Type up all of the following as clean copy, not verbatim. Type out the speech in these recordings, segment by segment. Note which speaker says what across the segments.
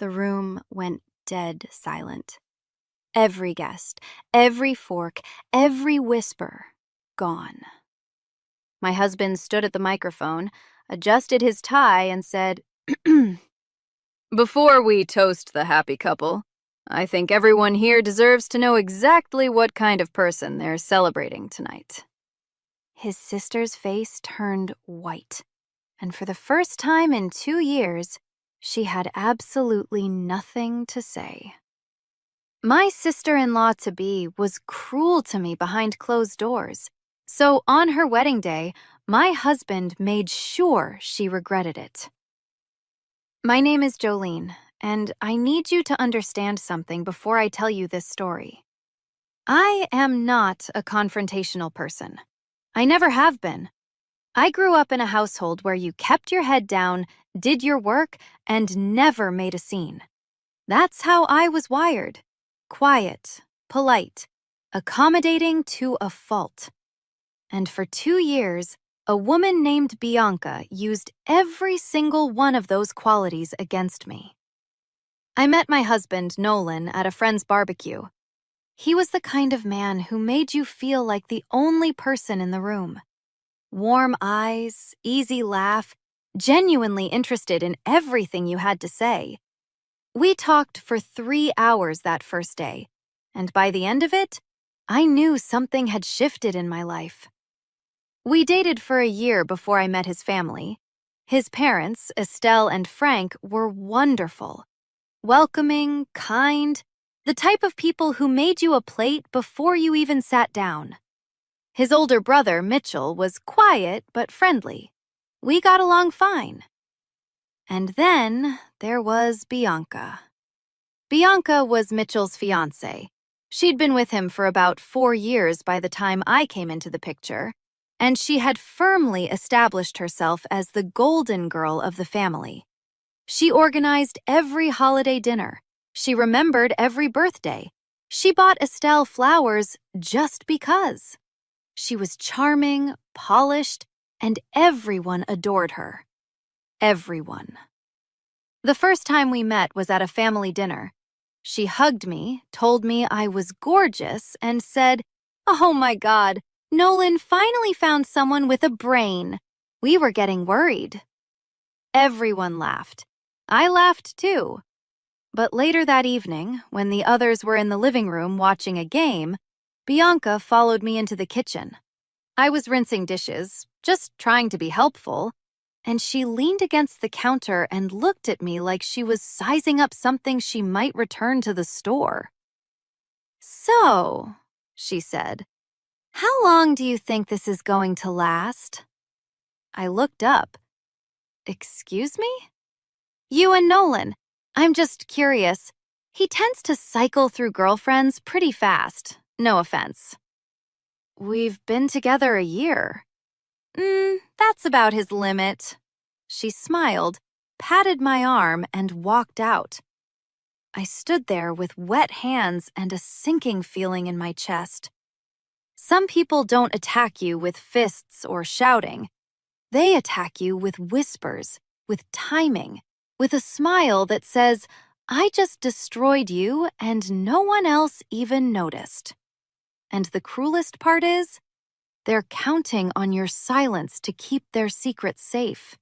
Speaker 1: The room went dead silent. Every guest, every fork, every whisper, gone. My husband stood at the microphone, adjusted his tie, and said, "Before we toast the happy couple, I think everyone here deserves to know exactly what kind of person they're celebrating tonight." His sister's face turned white, and for the first time in 2 years, she had absolutely nothing to say. My sister-in-law-to-be was cruel to me behind closed doors, so on her wedding day, my husband made sure she regretted it. My name is Jolene, and I need you to understand something before I tell you this story. I am not a confrontational person. I never have been. I grew up in a household where you kept your head down, did your work, and never made a scene. That's how I was wired. Quiet, polite, accommodating to a fault. And for 2 years, a woman named Bianca used every single one of those qualities against me. I met my husband, Nolan, at a friend's barbecue. He was the kind of man who made you feel like the only person in the room. Warm eyes, easy laugh, genuinely interested in everything you had to say. We talked for 3 hours that first day, and by the end of it, I knew something had shifted in my life. We dated for a year before I met his family. His parents, Estelle and Frank, were wonderful. Welcoming, kind, the type of people who made you a plate before you even sat down. His older brother, Mitchell, was quiet but friendly. We got along fine. And then there was Bianca. Bianca was Mitchell's fiancée. She'd been with him for about 4 years by the time I came into the picture, and she had firmly established herself as the golden girl of the family. She organized every holiday dinner. She remembered every birthday. She bought Estelle flowers just because. She was charming, polished, and everyone adored her. Everyone. The first time we met was at a family dinner. She hugged me, told me I was gorgeous, and said, "Oh my God, Nolan finally found someone with a brain." We were getting worried. Everyone laughed. I laughed too. But later that evening, when the others were in the living room watching a game, Bianca followed me into the kitchen. I was rinsing dishes, just trying to be helpful, and she leaned against the counter and looked at me like she was sizing up something she might return to the store. "So," she said, "how long do you think this is going to last?" I looked up. "Excuse me?" "You and Nolan. I'm just curious. He tends to cycle through girlfriends pretty fast. No offense." "We've been together a year." That's about his limit." She smiled, patted my arm, and walked out. I stood there with wet hands and a sinking feeling in my chest. Some people don't attack you with fists or shouting. They attack you with whispers, with timing, with a smile that says, "I just destroyed you and no one else even noticed." And the cruelest part is, they're counting on your silence to keep their secrets safe.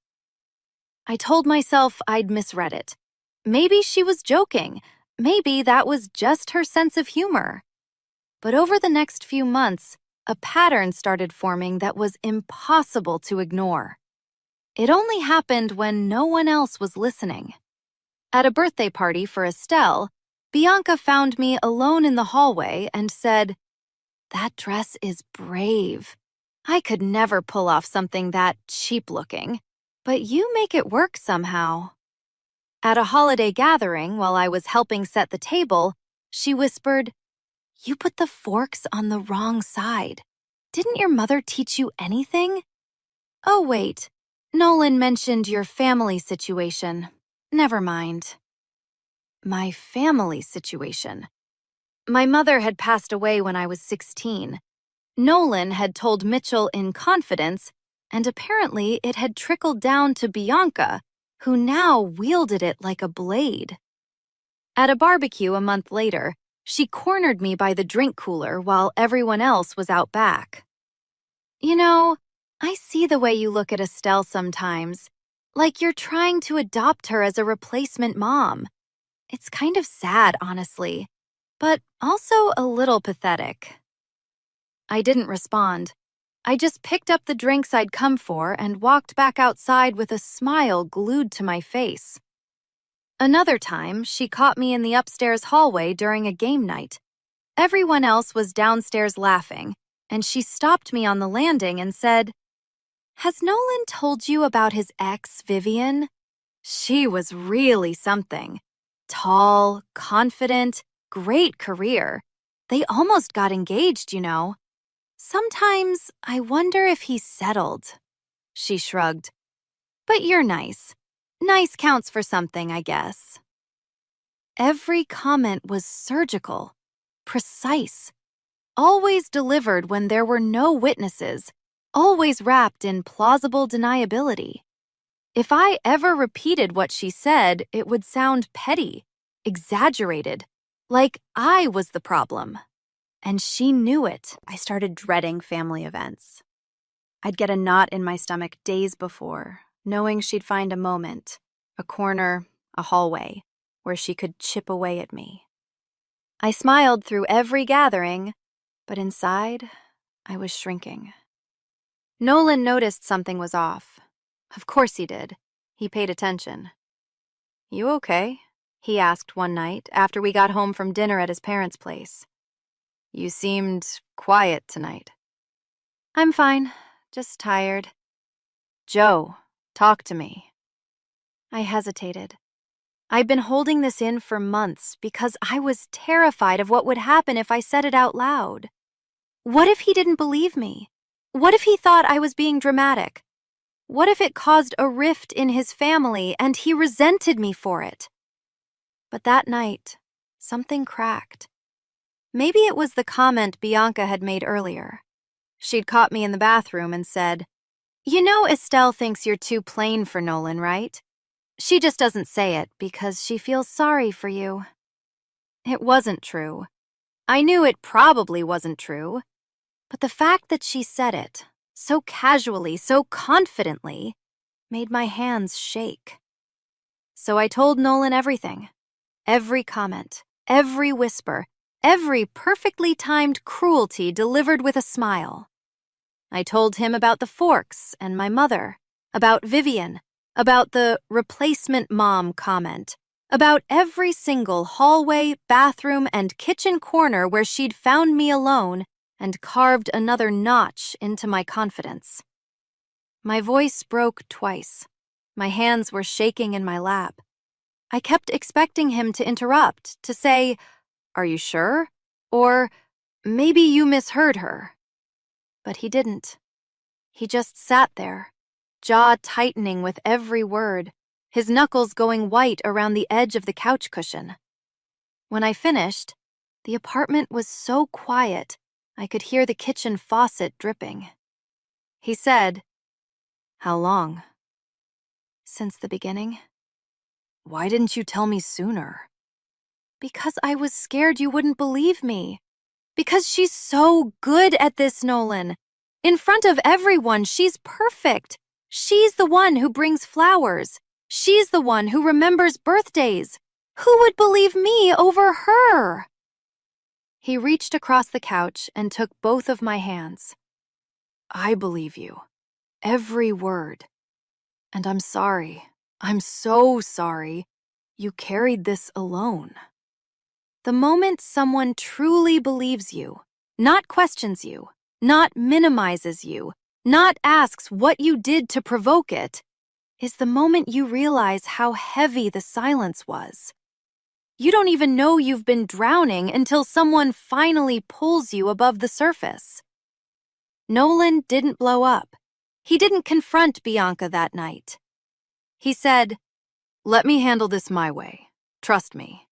Speaker 1: I told myself I'd misread it. Maybe she was joking. Maybe that was just her sense of humor. But over the next few months, a pattern started forming that was impossible to ignore. It only happened when no one else was listening. At a birthday party for Estelle, Bianca found me alone in the hallway and said, "That dress is brave. I could never pull off something that cheap-looking, but you make it work somehow." At a holiday gathering, while I was helping set the table, she whispered, "You put the forks on the wrong side. Didn't your mother teach you anything?" "Oh, wait. Nolan mentioned your family situation. Never mind." My family situation. My mother had passed away when I was 16. Nolan had told Mitchell in confidence, and apparently it had trickled down to Bianca, who now wielded it like a blade. At a barbecue a month later, she cornered me by the drink cooler while everyone else was out back. You know, I see the way you look at Estelle sometimes, like you're trying to adopt her as a replacement mom. It's kind of sad, honestly, but also a little pathetic. I didn't respond. I just picked up the drinks I'd come for and walked back outside with a smile glued to my face. Another time, she caught me in the upstairs hallway during a game night. Everyone else was downstairs laughing, and she stopped me on the landing and said, "Has Nolan told you about his ex, Vivian?" She was really something. Tall, confident, great career. They almost got engaged, you know. Sometimes I wonder if he's settled. She shrugged. But you're nice. Nice counts for something, I guess. Every comment was surgical, precise, always delivered when there were no witnesses, always wrapped in plausible deniability. If I ever repeated what she said, it would sound petty, exaggerated, like I was the problem. And she knew it. I started dreading family events. I'd get a knot in my stomach days before, knowing she'd find a moment, a corner, a hallway, where she could chip away at me. I smiled through every gathering, but inside, I was shrinking. Nolan noticed something was off. Of course he did. He paid attention. "You okay?" he asked one night after we got home from dinner at his parents' place. "You seemed quiet tonight." "I'm fine, just tired." "Joe, talk to me." I hesitated. I'd been holding this in for months because I was terrified of what would happen if I said it out loud. What if he didn't believe me? What if he thought I was being dramatic? What if it caused a rift in his family and he resented me for it? But that night, something cracked. Maybe it was the comment Bianca had made earlier. She'd caught me in the bathroom and said, "You know Estelle thinks you're too plain for Nolan, right? She just doesn't say it because she feels sorry for you." It wasn't true. I knew it probably wasn't true. But the fact that she said it, so casually, so confidently, made my hands shake. So I told Nolan everything. Every comment, every whisper, every perfectly timed cruelty delivered with a smile. I told him about the forks and my mother, about Vivian, about the replacement mom comment, about every single hallway, bathroom, and kitchen corner where she'd found me alone and carved another notch into my confidence. My voice broke twice. My hands were shaking in my lap. I kept expecting him to interrupt, to say, "Are you sure?" Or, "Maybe you misheard her." But he didn't. He just sat there, jaw tightening with every word, his knuckles going white around the edge of the couch cushion. When I finished, the apartment was so quiet, I could hear the kitchen faucet dripping. He said, "How long?" "Since the beginning." "Why didn't you tell me sooner?" "Because I was scared you wouldn't believe me. Because she's so good at this, Nolan. In front of everyone, she's perfect. She's the one who brings flowers. She's the one who remembers birthdays. Who would believe me over her?" He reached across the couch and took both of my hands. "I believe you. Every word. And I'm sorry. I'm so sorry. You carried this alone." The moment someone truly believes you, not questions you, not minimizes you, not asks what you did to provoke it, is the moment you realize how heavy the silence was. You don't even know you've been drowning until someone finally pulls you above the surface. Nolan didn't blow up. He didn't confront Bianca that night. He said, "Let me handle this my way. Trust me."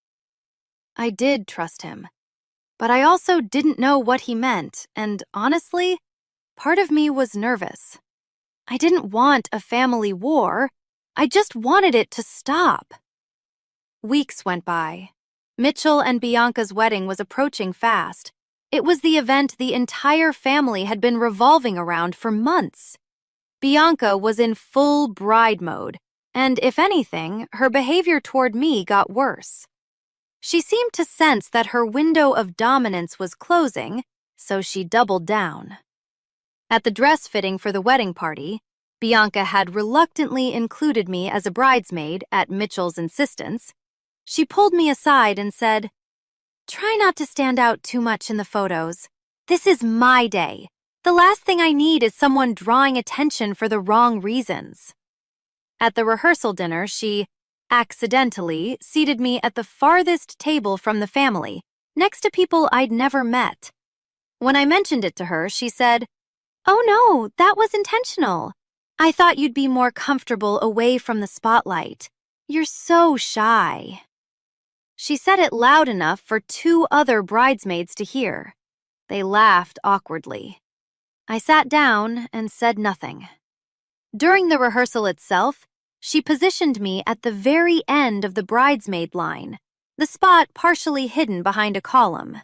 Speaker 1: I did trust him, but I also didn't know what he meant, and honestly, part of me was nervous. I didn't want a family war. I just wanted it to stop. Weeks went by. Mitchell and Bianca's wedding was approaching fast. It was the event the entire family had been revolving around for months. Bianca was in full bride mode, and if anything, her behavior toward me got worse. She seemed to sense that her window of dominance was closing, so she doubled down. At the dress fitting for the wedding party, Bianca had reluctantly included me as a bridesmaid at Mitchell's insistence. She pulled me aside and said, "Try not to stand out too much in the photos. This is my day. The last thing I need is someone drawing attention for the wrong reasons." At the rehearsal dinner, she accidentally seated me at the farthest table from the family, next to people I'd never met. When I mentioned it to her, she said, "Oh no, that was intentional. I thought you'd be more comfortable away from the spotlight. You're so shy." She said it loud enough for two other bridesmaids to hear. They laughed awkwardly. I sat down and said nothing. During the rehearsal itself, she positioned me at the very end of the bridesmaid line, the spot partially hidden behind a column.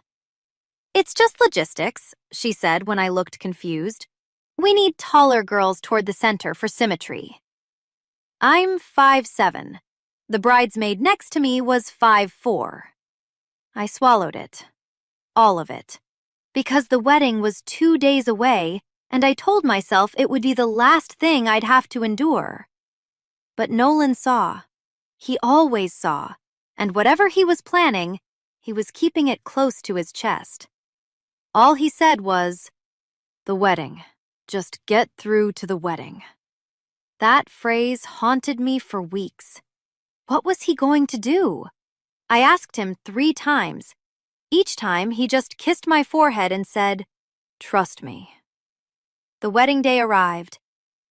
Speaker 1: "It's just logistics," she said when I looked confused. "We need taller girls toward the center for symmetry." I'm 5'7". The bridesmaid next to me was 5'4". I swallowed it. All of it. Because the wedding was 2 days away, and I told myself it would be the last thing I'd have to endure. But Nolan saw. He always saw, and whatever he was planning, he was keeping it close to his chest. All he said was, "The wedding. Just get through to the wedding." That phrase haunted me for weeks. What was he going to do? I asked him 3 times. Each time, he just kissed my forehead and said, "Trust me." The wedding day arrived.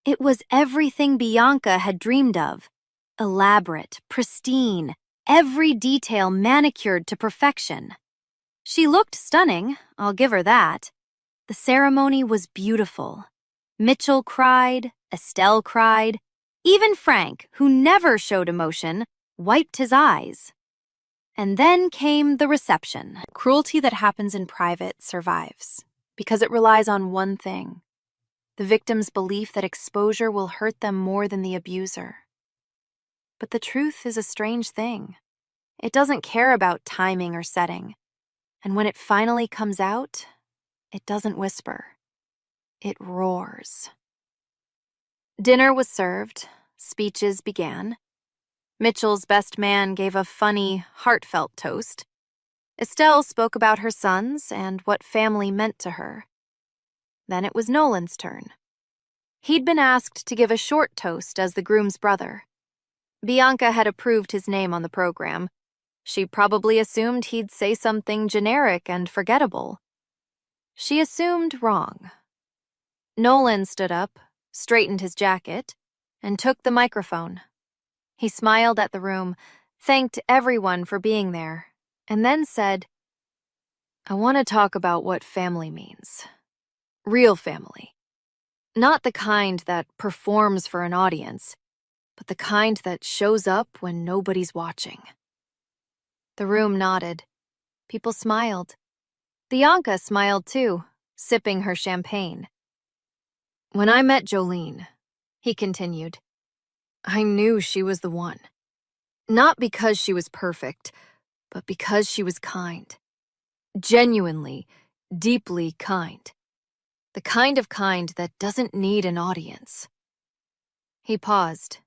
Speaker 1: It was everything Bianca had dreamed of. Elaborate, pristine, every detail manicured to perfection. She looked stunning, I'll give her that. The ceremony was beautiful. Mitchell cried, Estelle cried. Even Frank, who never showed emotion, wiped his eyes. And then came the reception. Cruelty that happens in private survives, because it relies on one thing: the victim's belief that exposure will hurt them more than the abuser. But the truth is a strange thing. It doesn't care about timing or setting. And when it finally comes out, it doesn't whisper. It roars. Dinner was served. Speeches began. Mitchell's best man gave a funny, heartfelt toast. Estelle spoke about her sons and what family meant to her. Then it was Nolan's turn. He'd been asked to give a short toast as the groom's brother. Bianca had approved his name on the program. She probably assumed he'd say something generic and forgettable. She assumed wrong. Nolan stood up, straightened his jacket, and took the microphone. He smiled at the room, thanked everyone for being there, and then said, "I want to talk about what family means. Real family. Not the kind that performs for an audience, but the kind that shows up when nobody's watching." The room nodded. People smiled. Bianca smiled too, sipping her champagne. "When I met Jolene," he continued, "I knew she was the one. Not because she was perfect, but because she was kind. Genuinely, deeply kind. The kind of kind that doesn't need an audience." He paused.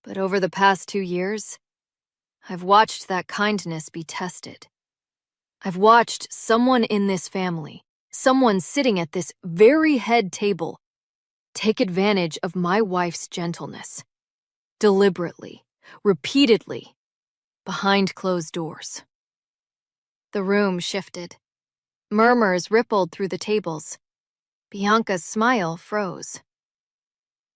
Speaker 1: "But over the past 2 years, I've watched that kindness be tested. I've watched someone in this family, someone sitting at this very head table, take advantage of my wife's gentleness. Deliberately, repeatedly, behind closed doors." The room shifted. Murmurs rippled through the tables. Bianca's smile froze.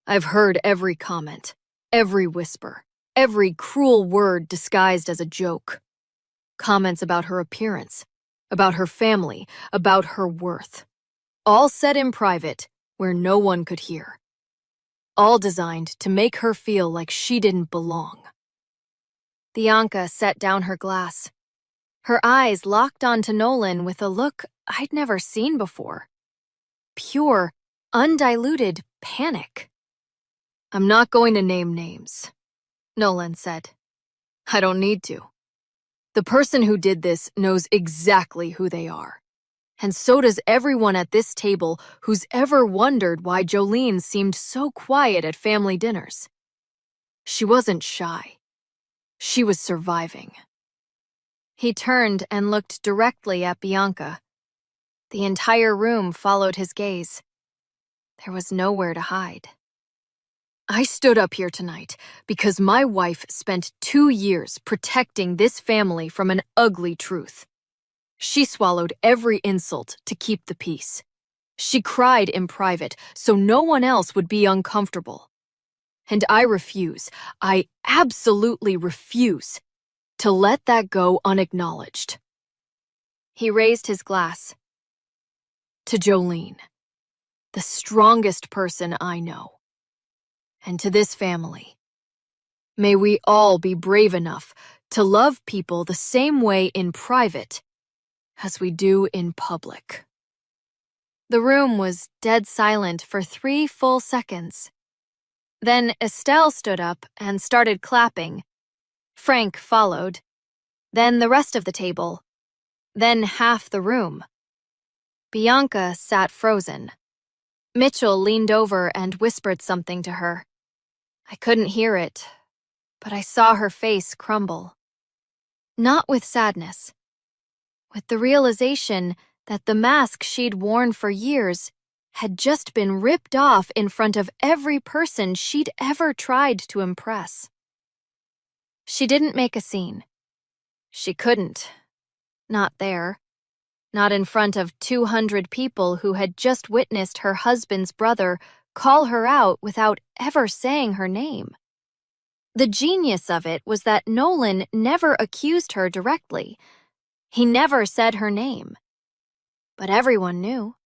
Speaker 1: "I've heard every comment, every whisper, every cruel word disguised as a joke. Comments about her appearance, about her family, about her worth. All said in private, where no one could hear. All designed to make her feel like she didn't belong." Bianca set down her glass. Her eyes locked onto Nolan with a look I'd never seen before. Pure, undiluted panic. "I'm not going to name names," Nolan said. "I don't need to. The person who did this knows exactly who they are. And so does everyone at this table who's ever wondered why Jolene seemed so quiet at family dinners. She wasn't shy. She was surviving." He turned and looked directly at Bianca. The entire room followed his gaze. There was nowhere to hide. "I stood up here tonight because my wife spent 2 years protecting this family from an ugly truth. She swallowed every insult to keep the peace. She cried in private so no one else would be uncomfortable. And I refuse, I absolutely refuse, to let that go unacknowledged." He raised his glass. "To Jolene, the strongest person I know. And to this family. May we all be brave enough to love people the same way in private as we do in public." The room was dead silent for 3 full seconds. Then Estelle stood up and started clapping. Frank followed. Then the rest of the table. Then half the room. Bianca sat frozen. Mitchell leaned over and whispered something to her. I couldn't hear it, but I saw her face crumble. Not with sadness, with the realization that the mask she'd worn for years had just been ripped off in front of every person she'd ever tried to impress. She didn't make a scene. She couldn't. Not there. Not in front of 200 people who had just witnessed her husband's brother call her out without ever saying her name. The genius of it was that Nolan never accused her directly. He never said her name. But everyone knew.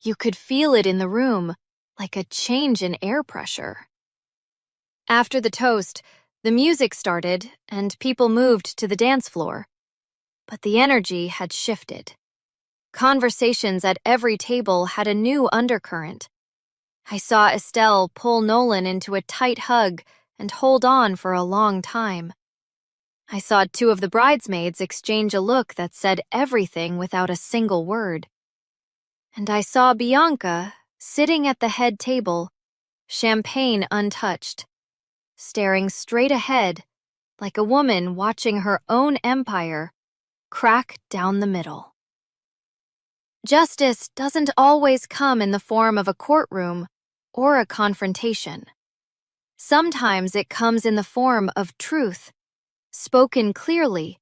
Speaker 1: You could feel it in the room, like a change in air pressure. After the toast, the music started and people moved to the dance floor. But the energy had shifted. Conversations at every table had a new undercurrent. I saw Estelle pull Nolan into a tight hug and hold on for a long time. I saw 2 of the bridesmaids exchange a look that said everything without a single word. And I saw Bianca sitting at the head table, champagne untouched, staring straight ahead like a woman watching her own empire crack down the middle. Justice doesn't always come in the form of a courtroom or a confrontation. Sometimes it comes in the form of truth, spoken clearly,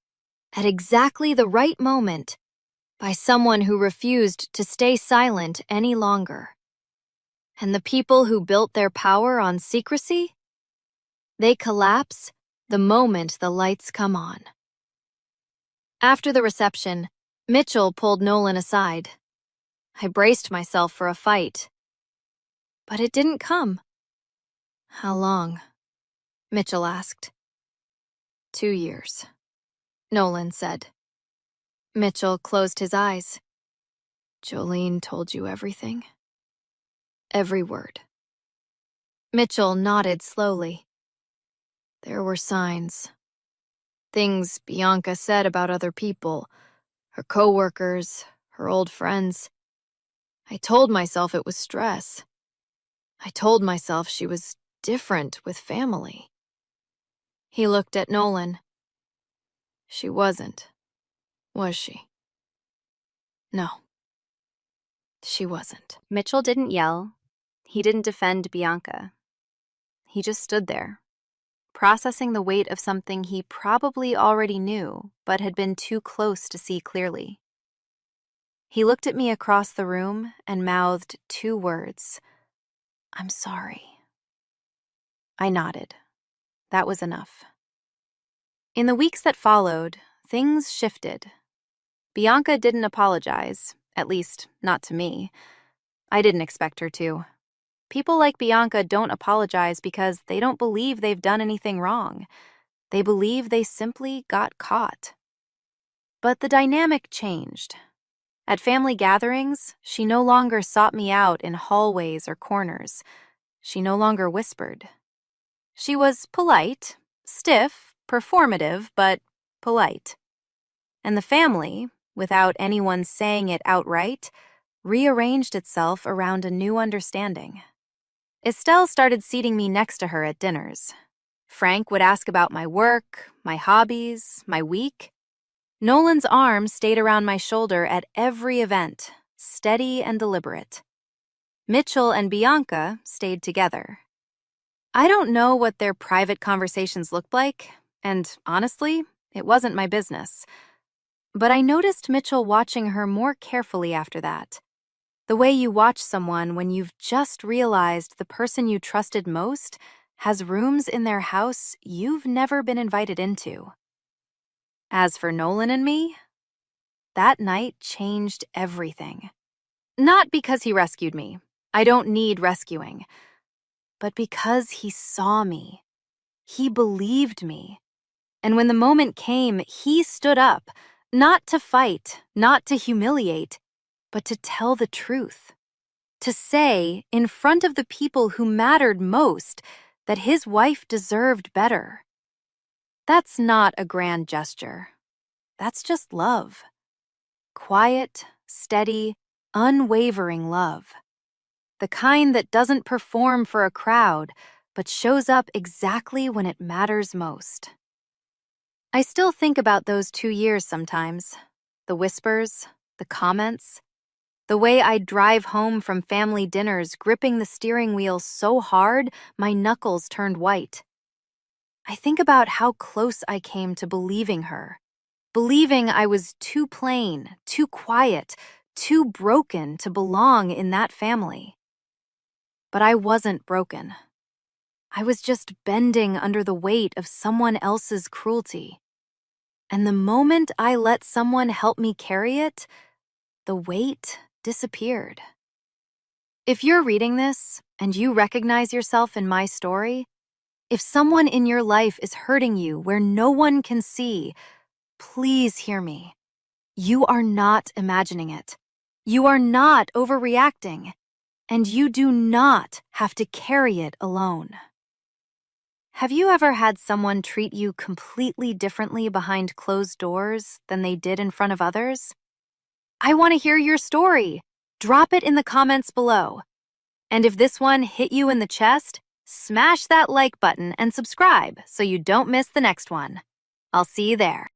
Speaker 1: at exactly the right moment, by someone who refused to stay silent any longer. And the people who built their power on secrecy? They collapse the moment the lights come on. After the reception, Mitchell pulled Nolan aside. I braced myself for a fight. But it didn't come. "How long?" Mitchell asked. 2 years, Nolan said. Mitchell closed his eyes. "Jolene told you everything?" "Every word." Mitchell nodded slowly. "There were signs. Things Bianca said about other people, her coworkers, her old friends. I told myself it was stress. I told myself she was different with family." He looked at Nolan. "She wasn't, was she?" "No, she wasn't."
Speaker 2: Mitchell didn't yell. He didn't defend Bianca. He just stood there, processing the weight of something he probably already knew, but had been too close to see clearly. He looked at me across the room and mouthed 2 words. "I'm sorry." I nodded. That was enough. In the weeks that followed, things shifted. Bianca didn't apologize, at least not to me. I didn't expect her to. People like Bianca don't apologize because they don't believe they've done anything wrong. They believe they simply got caught. But the dynamic changed. At family gatherings, she no longer sought me out in hallways or corners. She no longer whispered. She was polite, stiff, performative, but polite. And the family, without anyone saying it outright, rearranged itself around a new understanding. Estelle started seating me next to her at dinners. Frank would ask about my work, my hobbies, my week. Nolan's arm stayed around my shoulder at every event, steady and deliberate. Mitchell and Bianca stayed together. I don't know what their private conversations looked like, and honestly, it wasn't my business. But I noticed Mitchell watching her more carefully after that. The way you watch someone when you've just realized the person you trusted most has rooms in their house you've never been invited into. As for Nolan and me, that night changed everything. Not because he rescued me. I don't need rescuing. But because he saw me. He believed me. And when the moment came, he stood up, not to fight, not to humiliate, but to tell the truth. To say, in front of the people who mattered most, that his wife deserved better. That's not a grand gesture. That's just love. Quiet, steady, unwavering love. The kind that doesn't perform for a crowd, but shows up exactly when it matters most. I still think about those 2 years sometimes. The whispers, the comments, the way I'd drive home from family dinners gripping the steering wheel so hard my knuckles turned white. I think about how close I came to believing her. Believing I was too plain, too quiet, too broken to belong in that family. But I wasn't broken. I was just bending under the weight of someone else's cruelty. And the moment I let someone help me carry it, the weight disappeared. If you're reading this and you recognize yourself in my story, if someone in your life is hurting you where no one can see, please hear me. You are not imagining it. You are not overreacting. And you do not have to carry it alone. Have you ever had someone treat you completely differently behind closed doors than they did in front of others? I want to hear your story. Drop it in the comments below. And if this one hit you in the chest, smash that like button and subscribe so you don't miss the next one. I'll see you there.